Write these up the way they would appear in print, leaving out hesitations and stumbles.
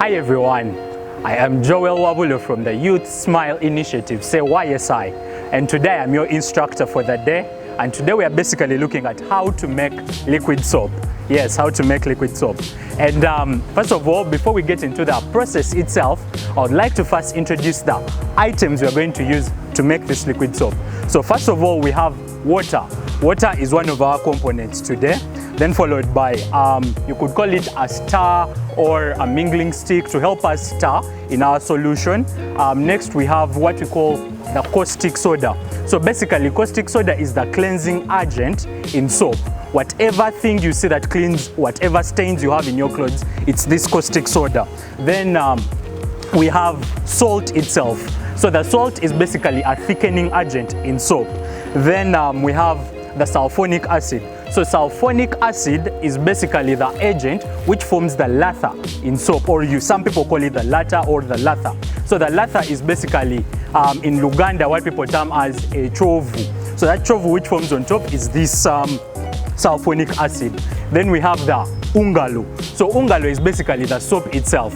Hi everyone, I am Joel Wabulo from the Youth Smile Initiative, say YSI, and today I'm your instructor for the day, and today we are basically looking at how to make liquid soap. Yes, how to make liquid soap. And first of all, before we get into the process itself, I would like to first introduce the items we are going to use to make this liquid soap. So first of all, we have water. Water is one of our components today. Then followed by, you could call it a stir or a mingling stick to help us stir in our solution. Next we have what we call the caustic soda. So basically caustic soda is the cleansing agent in soap. Whatever thing you see that cleans whatever stains you have in your clothes, it's this caustic soda. Then we have salt itself. So the salt is basically a thickening agent in soap. Then we have the sulfuric acid. So sulfuric acid is basically the agent which forms the lather in soap, or some people call it the latter or the lather. So the lather is basically in Luganda what people term as a chovu. So that chovu which forms on top is this sulfuric acid. Then we have the Ungalo. So Ungalo is basically the soap itself.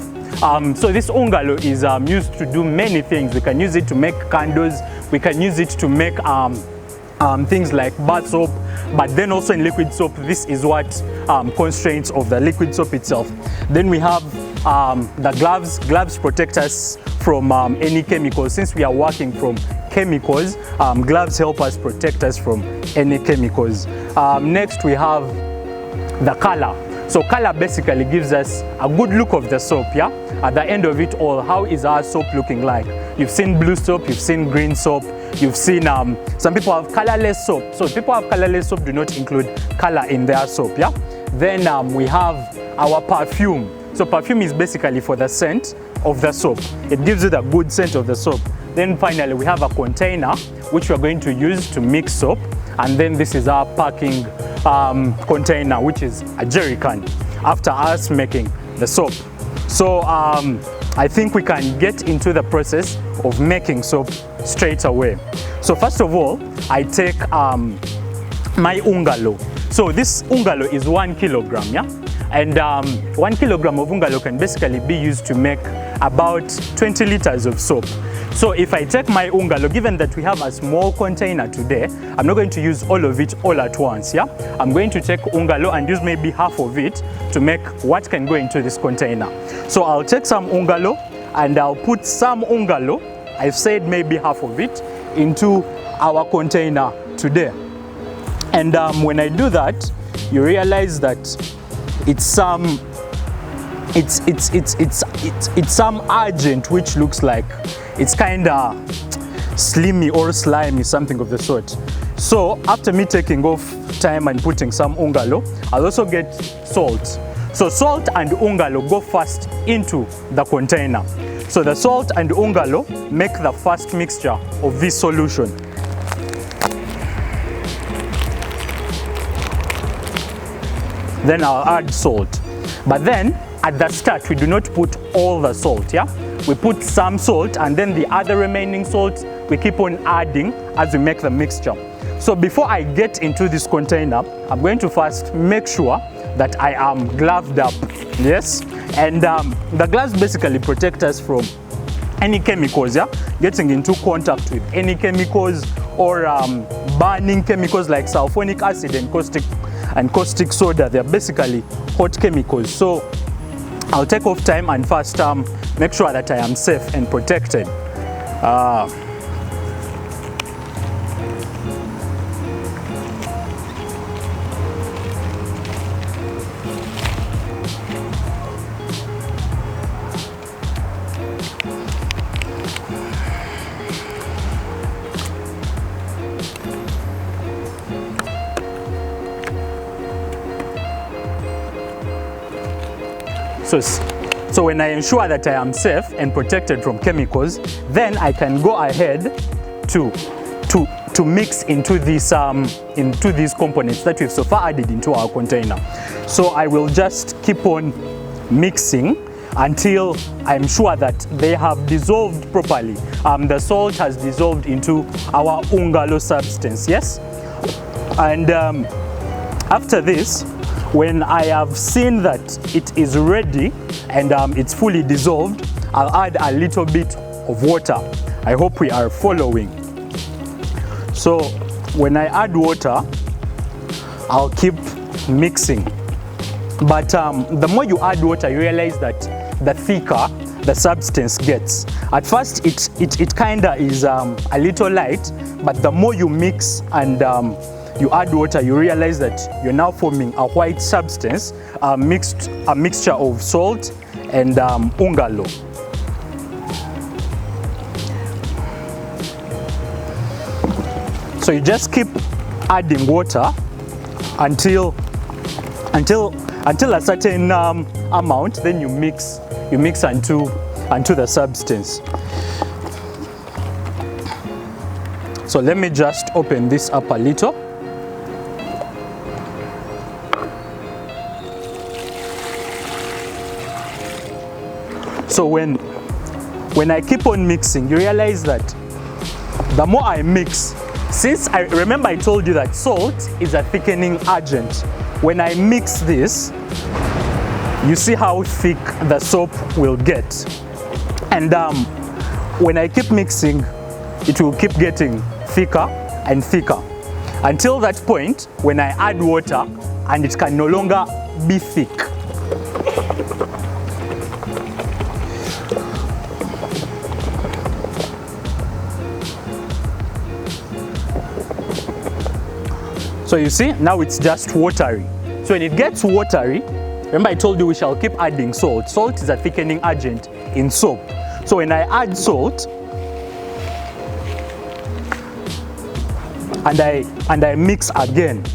So this Ungalo is used to do many things. We can use it to make candles, we can use it to make things like bath soap, but then also in liquid soap, this is what constraints of the liquid soap itself. Then we have the gloves. Gloves protect us from any chemicals. Since we are working from chemicals, gloves help us protect us from any chemicals. Next we have the color. So color basically gives us a good look of the soap, yeah? At the end of it all, how is our soap looking like? You've seen blue soap, you've seen green soap, you've seen some people have colorless soap. So people have colorless soap do not include color in their soap, yeah? Then we have our perfume. So perfume is basically for the scent of the soap. It gives you the good scent of the soap. Then finally we have a container which we're going to use to mix soap. And then this is our packing container, which is a jerry can after us making the soap. So I think we can get into the process of making soap straight away. So first of all, I take my Ungalo. So this Ungalo is 1 kilogram, yeah? And 1 kilogram of Ungalo can basically be used to make about 20 liters of soap. So if I take my Ungalo, given that we have a small container today, I'm not going to use all of it all at once, yeah? I'm going to take Ungalo and use maybe half of it to make what can go into this container. So I'll take some Ungalo and I'll put some Ungalo, I've said maybe half of it, into our container today. And when I do that, you realize that it's some agent which looks like it's kind of slimy or slimy, something of the sort. So after me taking off time and putting some Ungalo, I'll also get salt. So salt and Ungalo go first into the container. So the salt and Ungalo make the first mixture of this solution. Then I'll add salt. But then at the start, we do not put all the salt, yeah? We put some salt and then the other remaining salt, we keep on adding as we make the mixture. So before I get into this container, I'm going to first make sure that I am gloved up, yes? And the gloves basically protect us from any chemicals, yeah? Getting into contact with any chemicals or burning chemicals like sulfuric acid and caustic soda. They're basically hot chemicals. So I'll take off time and first make sure that I am safe and protected. So when I ensure that I am safe and protected from chemicals, then I can go ahead to mix into these components that we've so far added into our container. So I will just keep on mixing until I'm sure that they have dissolved properly. The salt has dissolved into our Ungalo substance, yes? And after this, When I have seen that it is ready and it's fully dissolved, I'll add a little bit of water. I hope we are following. So when I add water, I'll keep mixing. But the more you add water, you realize that the thicker the substance gets. At first it kinda is a little light, but the more you mix and you add water, you realize that you're now forming a white substance, a mixture of salt and Ungalo. So you just keep adding water until a certain amount, then you mix unto the substance. So let me just open this up a little. So when I keep on mixing, you realize that the more I mix, since I remember I told you that salt is a thickening agent. When I mix this, you see how thick the soap will get. And when I keep mixing, it will keep getting thicker and thicker until that point when I add water and it can no longer be thick. So you see, now it's just watery. So when it gets watery, remember I told you we shall keep adding salt. Salt is a thickening agent in soap. So when I add salt and I mix again,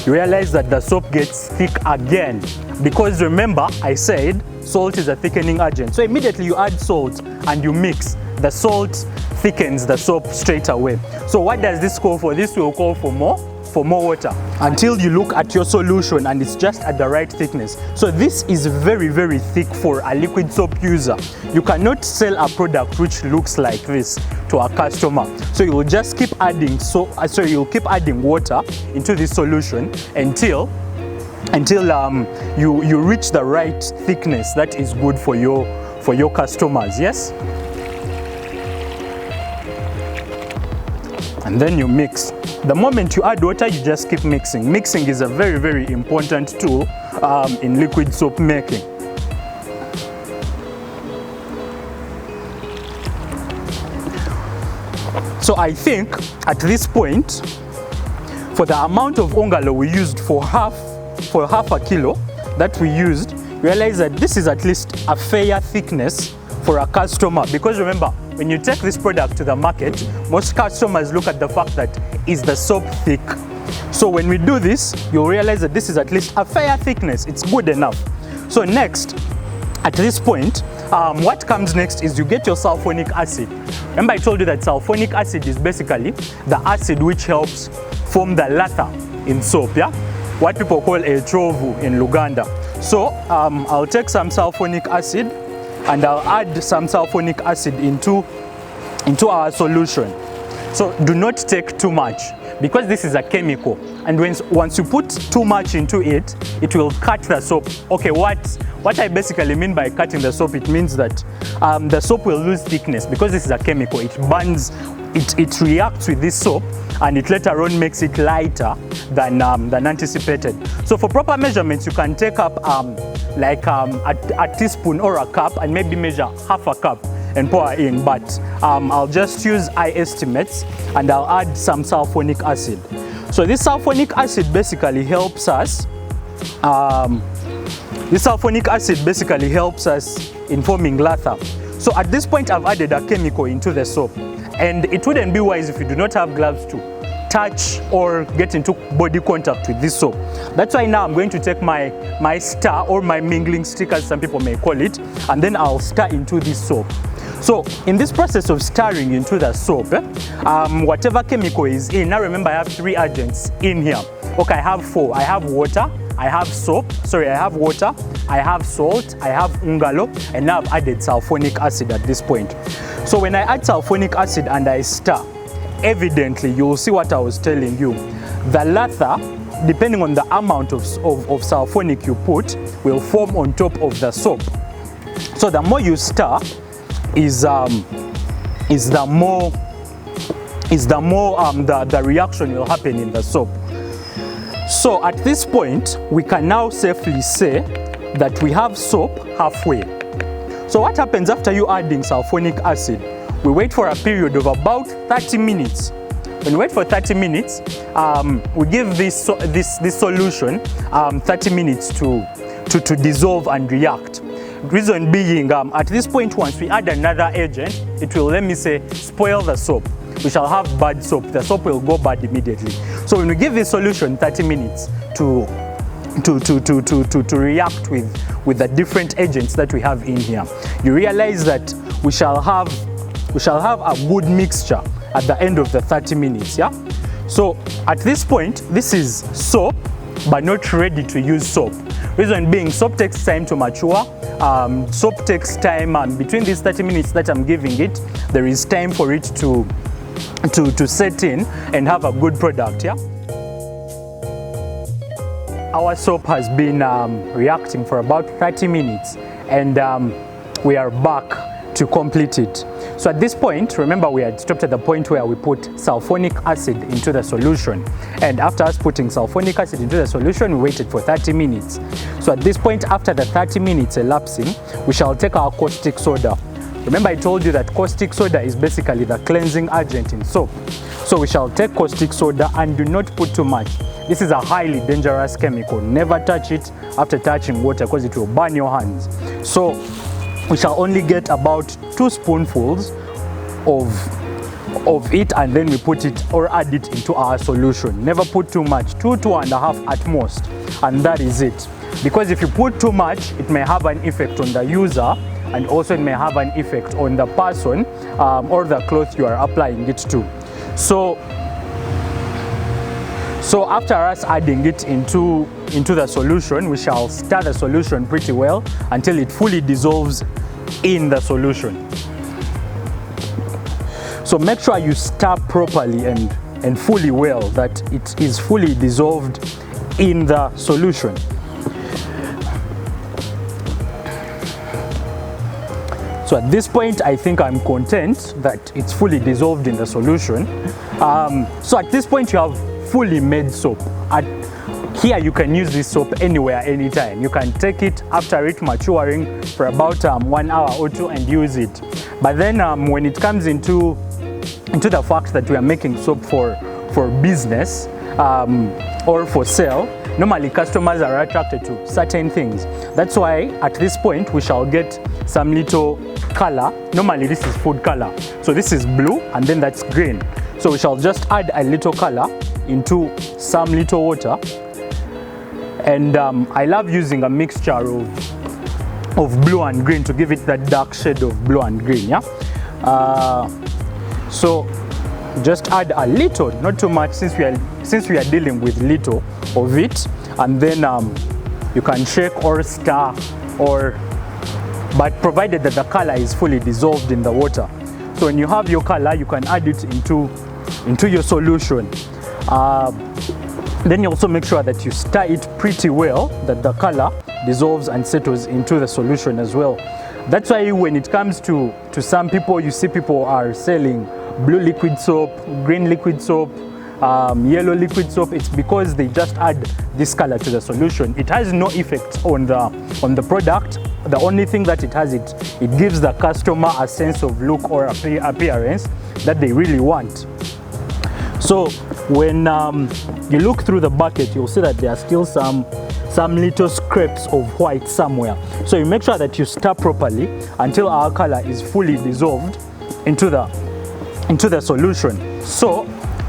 you realize that the soap gets thick again, because remember I said salt is a thickening agent. So immediately you add salt and you mix, the salt thickens the soap straight away. So what does this call for? This will call for more water until you look at your solution and it's just at the right thickness. So this is very, very thick for a liquid soap user. You cannot sell a product which looks like this to a customer. So you will just keep adding you'll keep adding water into this solution until you reach the right thickness that is good for your customers. Yes. And then you mix. The moment you add water, you just keep mixing. Mixing is a very, very important tool in liquid soap making. So I think at this point, for the amount of Ungalo we used for half a kilo that we used, realize that this is at least a fair thickness for a customer, because remember, when you take this product to the market, most customers look at the fact that is the soap thick. So when we do this, you'll realize that this is at least a fair thickness. It's good enough. So next, at this point, what comes next is you get your sulfuric acid. Remember I told you that sulfuric acid is basically the acid which helps form the lather in soap, yeah? What people call a trovu in Luganda. So I'll take some sulfuric acid and I'll add some sulfuric acid into our solution. So do not take too much, because this is a chemical, and once you put too much into it, it will cut the soap. Okay, what I basically mean by cutting the soap, it means that the soap will lose thickness, because this is a chemical. It burns, it reacts with this soap, and it later on makes it lighter than anticipated. So for proper measurements, you can take up a teaspoon or a cup and maybe measure half a cup and pour in, but I'll just use eye estimates and I'll add some sulfuric acid. So this sulfuric acid basically helps us in forming lather. So at this point I've added a chemical into the soap, and it wouldn't be wise if you do not have gloves to touch or get into body contact with this soap. That's why now I'm going to take my stir, or my mingling stick as some people may call it, and then I'll stir into this soap. So in this process of stirring into the soap, whatever chemical is in, now remember I have 3 agents in here. Okay, I have 4. I have water, I have water, I have salt, I have Ungalo, and now I've added sulfuric acid at this point. So when I add sulfuric acid and I stir, evidently you'll see what I was telling you. The lather, depending on the amount of sulfonic you put, will form on top of the soap. So the more you stir the more the reaction will happen in the soap. So at this point, we can now safely say that we have soap halfway. So what happens after you adding sulfonic acid? We wait for a period of about 30 minutes. When we wait for 30 minutes, we give this solution 30 minutes to dissolve and react. Reason being, at this point, once we add another agent, it will, let me say, spoil the soap. We shall have bad soap. The soap will go bad immediately. So when we give this solution 30 minutes to react with the different agents that we have in here, you realize that we shall have a good mixture at the end of the 30 minutes. Yeah. So at this point, this is soap, but not ready to use soap. Reason being, soap takes time to mature. Soap takes time, between these 30 minutes that I'm giving it, there is time for it to set in and have a good product. Yeah. Our soap has been reacting for about 30 minutes, and we are back to complete it. So at this point, remember we had stopped at the point where we put sulfonic acid into the solution, and after us putting sulfonic acid into the solution, we waited for 30 minutes. So at this point, after the 30 minutes elapsing, we shall take our caustic soda. Remember I told you that caustic soda is basically the cleansing agent in soap. So we shall take caustic soda, and do not put too much. This is a highly dangerous chemical. Never touch it after touching water, because it will burn your hands. So we shall only get about 2 spoonfuls of it, and then we put it or add it into our solution. Never put too much, 2.5 at most, and that is it. Because if you put too much, it may have an effect on the user, and also it may have an effect on the person or the cloth you are applying it to. So after us adding it into the solution, we shall stir the solution pretty well until it fully dissolves in the solution. So make sure you stir properly and fully well, that it is fully dissolved in the solution. So at this point, I think I'm content that it's fully dissolved in the solution. So at this point, you have fully made soap. Here you can use this soap anywhere, anytime. You can take it after it maturing for about 1 hour or 2 and use it. But then when it comes into the fact that we are making soap for business or for sale, normally customers are attracted to certain things. That's why at this point we shall get some little color. Normally this is food color. So this is blue, and then that's green. So we shall just add a little color into some little water. And I love using a mixture of blue and green to give it that dark shade of blue and green. Yeah. So just add a little, not too much, since we are dealing with little of it, and then you can shake or stir, but provided that the color is fully dissolved in the water. So when you have your color, you can add it into your solution. Then you also make sure that you stir it pretty well, that the color dissolves and settles into the solution as well. That's why when it comes to some people, you see people are selling blue liquid soap, green liquid soap, yellow liquid soap. It's because they just add this color to the solution. It has no effect on the product. The only thing that it has, it gives the customer a sense of look or appearance that they really want. So when you look through the bucket, you'll see that there are still some little scrapes of white somewhere. So you make sure that you stir properly until our color is fully dissolved into the solution. So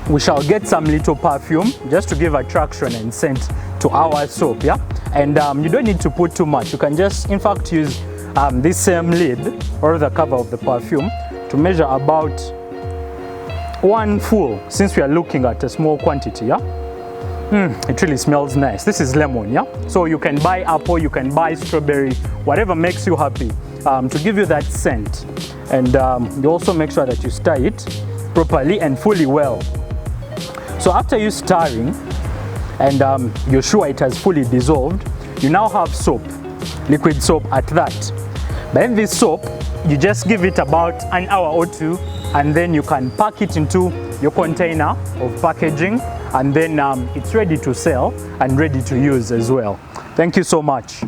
we shall get some little perfume just to give attraction and scent to our soap. Yeah, and you don't need to put too much. You can just, in fact, use this same lid or the cover of the perfume to measure about 1 full, since we are looking at a small quantity. Yeah. It really smells nice. This is lemon. Yeah. So you can buy apple, you can buy strawberry, whatever makes you happy, to give you that scent. And you also make sure that you stir it properly and fully well. So after you stirring and you're sure it has fully dissolved, you now have soap, liquid soap at that. But in this soap, you just give it about an hour or two, and then you can pack it into your container of packaging, and then it's ready to sell and ready to use as well. Thank you so much.